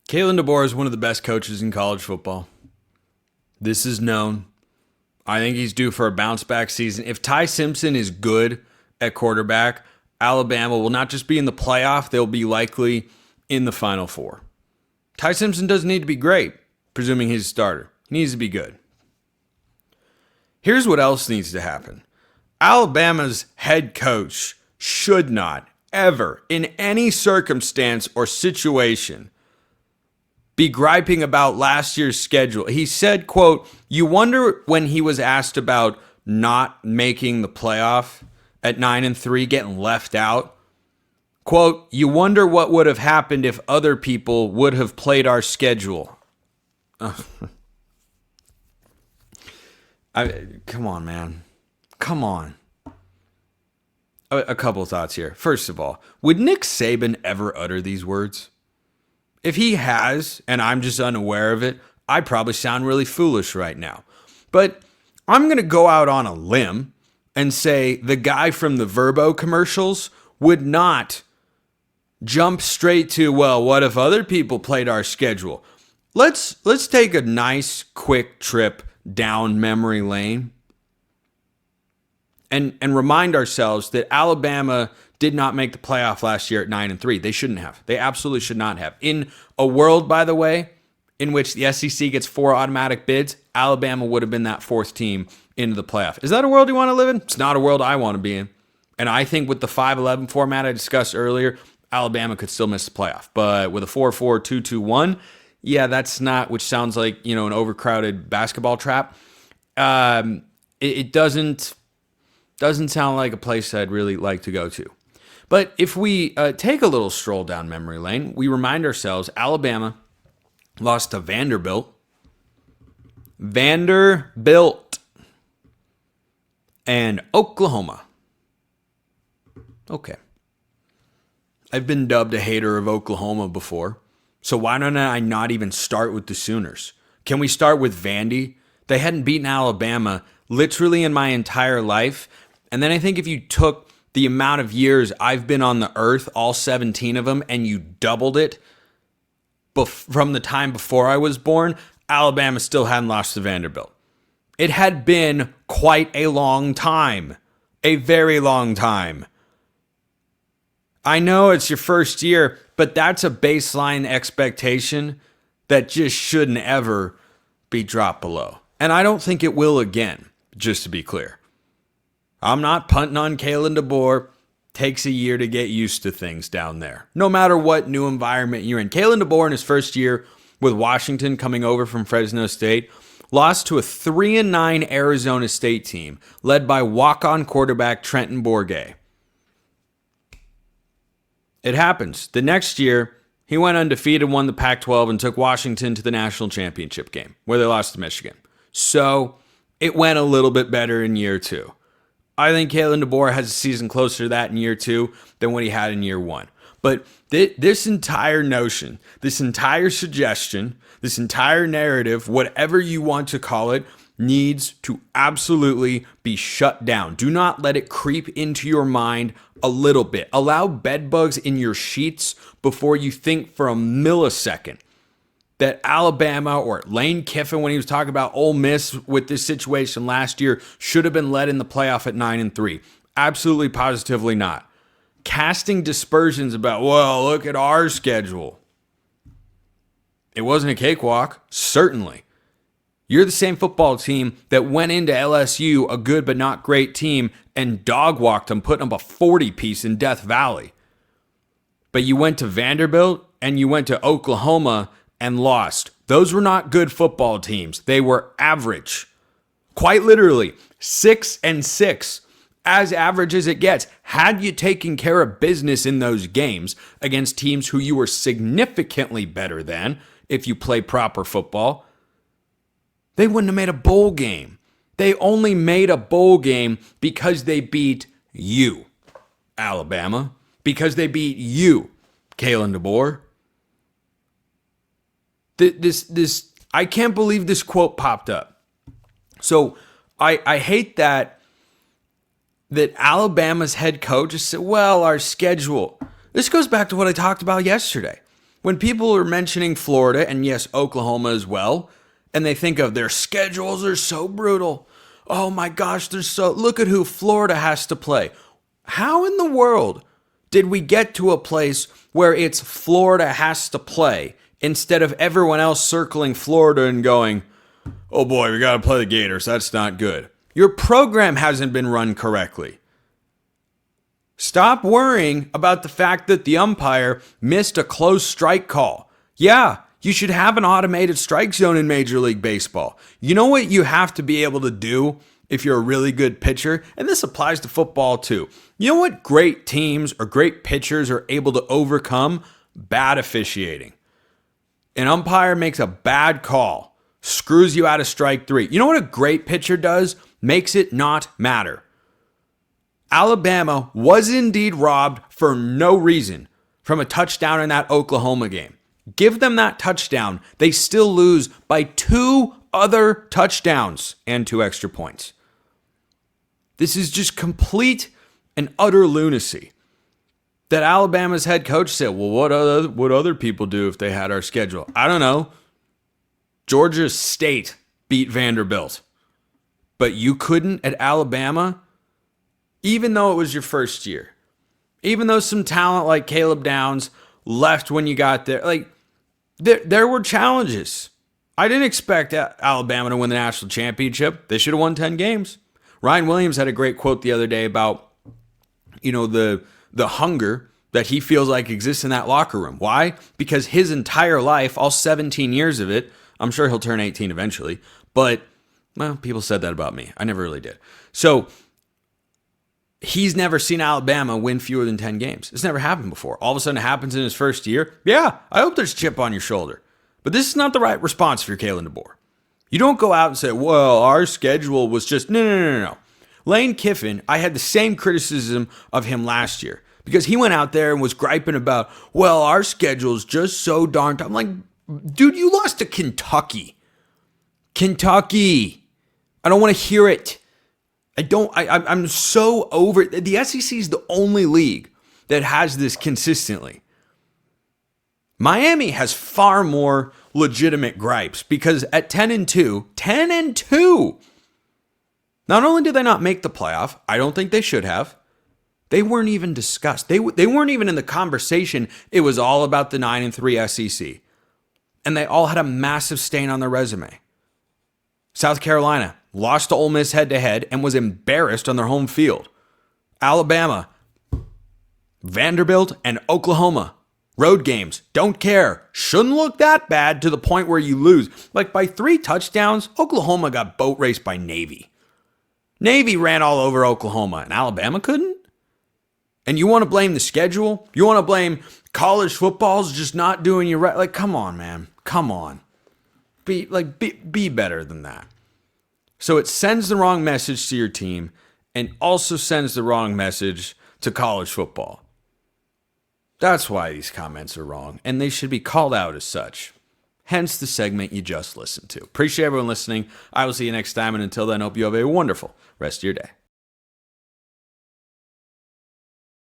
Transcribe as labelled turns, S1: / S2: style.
S1: Kalen DeBoer is one of the best coaches in college football. This is known. I think he's due for a bounce back season. If Ty Simpson is good at quarterback, Alabama will not just be in the playoff, they'll be likely in the Final Four. Ty Simpson doesn't need to be great, presuming he's a starter. He needs to be good. Here's what else needs to happen. Alabama's head coach should not, ever, in any circumstance or situation, be griping about last year's schedule. He said, quote, you wonder when he was asked about not making the playoff at 9-3, getting left out. Quote, you wonder what would have happened if other people would have played our schedule. Come on, man. Come on. A couple of thoughts here. First of all, would Nick Saban ever utter these words? If he has, and I'm just unaware of it, I probably sound really foolish right now. But I'm going to go out on a limb and say the guy from the Verbo commercials would not jump straight to, well, what if other people played our schedule? Let's take a nice quick trip down memory lane and remind ourselves that Alabama did not make the playoff last year at 9-3. They shouldn't have. They absolutely should not have. In a world, by the way, in which the SEC gets 4 automatic bids, Alabama would have been that 4th team into the playoff. Is that a world you want to live in? It's not a world I want to be in. And I think with the 5-11 format I discussed earlier, Alabama could still miss the playoff. But with a 4-4-2-2-1, yeah, that's not, which sounds like, an overcrowded basketball trap. It doesn't sound like a place I'd really like to go to. But if we take a little stroll down memory lane, we remind ourselves Alabama lost to Vanderbilt, and Oklahoma. Okay. I've been dubbed a hater of Oklahoma before, so why don't I not even start with the Sooners? Can we start with Vandy? They hadn't beaten Alabama literally in my entire life, and then I think if you took the amount of years I've been on the earth, all 17 of them, and you doubled it from the time before I was born, Alabama still hadn't lost to Vanderbilt. It had been quite a long time. A very long time. I know it's your first year, but that's a baseline expectation that just shouldn't ever be dropped below. And I don't think it will again, just to be clear. I'm not punting on Kalen DeBoer. Takes a year to get used to things down there, no matter what new environment you're in. Kalen DeBoer in his first year with Washington coming over from Fresno State lost to a 3-9 Arizona State team led by walk-on quarterback Trenton Bourguet. It happens. The next year, he went undefeated, won the Pac-12, and took Washington to the national championship game where they lost to Michigan. So it went a little bit better in year 2. I think Kalen DeBoer has a season closer to that in year 2 than what he had in year 1. But this entire notion, this entire suggestion, this entire narrative, whatever you want to call it, needs to absolutely be shut down. Do not let it creep into your mind a little bit. Allow bed bugs in your sheets before you think for a millisecond that Alabama or Lane Kiffin, when he was talking about Ole Miss with this situation last year, should have been led in the playoff at 9-3. Absolutely, positively not. Casting dispersions about, well, look at our schedule. It wasn't a cakewalk, certainly. You're the same football team that went into LSU, a good but not great team, and dog-walked them, putting up a 40-piece in Death Valley. But you went to Vanderbilt and you went to Oklahoma and lost. Those were not good football teams. They were average. Quite literally, 6-6. As average as it gets. Had you taken care of business in those games against teams who you were significantly better than, if you play proper football, they wouldn't have made a bowl game. They only made a bowl game because they beat you, Alabama. Because they beat you, Kalen DeBoer. I can't believe this quote popped up. So I hate that Alabama's head coach just said, well, our schedule. This goes back to what I talked about yesterday. When people are mentioning Florida, and yes, Oklahoma as well, and they think of their schedules are so brutal. Oh my gosh, look at who Florida has to play. How in the world did we get to a place where it's Florida has to play instead of everyone else circling Florida and going, oh boy, we got to play the Gators. That's not good. Your program hasn't been run correctly. Stop worrying about the fact that the umpire missed a close strike call. Yeah, you should have an automated strike zone in Major League Baseball. You know what you have to be able to do if you're a really good pitcher? And this applies to football too. You know what great teams or great pitchers are able to overcome? Bad officiating. An umpire makes a bad call, screws you out of strike three. You know what a great pitcher does? Makes it not matter. Alabama was indeed robbed for no reason from a touchdown in that Oklahoma game. Give them that touchdown. They still lose by 2 other touchdowns and 2 extra points. This is just complete and utter lunacy. That Alabama's head coach said, well, what other people do if they had our schedule? I don't know. Georgia State beat Vanderbilt. But you couldn't at Alabama, even though it was your first year. Even though some talent like Caleb Downs left when you got there. Like, there were challenges. I didn't expect Alabama to win the national championship. They should have won 10 games. Ryan Williams had a great quote the other day about, the hunger that he feels like exists in that locker room. Why? Because his entire life, all 17 years of it, I'm sure he'll turn 18 eventually, but, well, people said that about me. I never really did. So, he's never seen Alabama win fewer than 10 games. It's never happened before. All of a sudden it happens in his first year. Yeah, I hope there's a chip on your shoulder. But this is not the right response for Kalen DeBoer. You don't go out and say, well, our schedule was just... No. Lane Kiffin, I had the same criticism of him last year because he went out there and was griping about, well, our schedule's just so darn tough. I'm like, dude, you lost to Kentucky. I don't want to hear it. I'm so over it. The SEC is the only league that has this consistently. Miami has far more legitimate gripes because at 10-2, not only did they not make the playoff, I don't think they should have. They weren't even discussed. They weren't even in the conversation. It was all about the 9-3 SEC. And they all had a massive stain on their resume. South Carolina lost to Ole Miss head-to-head and was embarrassed on their home field. Alabama, Vanderbilt, and Oklahoma. Road games, don't care. Shouldn't look that bad to the point where you lose. Like by 3 touchdowns, Oklahoma got boat raced by Navy. Navy ran all over Oklahoma, and Alabama couldn't? And you want to blame the schedule? You want to blame college football's just not doing you right? Like, come on, man. Come on. Be better than that. So it sends the wrong message to your team and also sends the wrong message to college football. That's why these comments are wrong, and they should be called out as such. Hence the segment you just listened to. Appreciate everyone listening. I will see you next time, and until then, hope you have a wonderful rest of your day.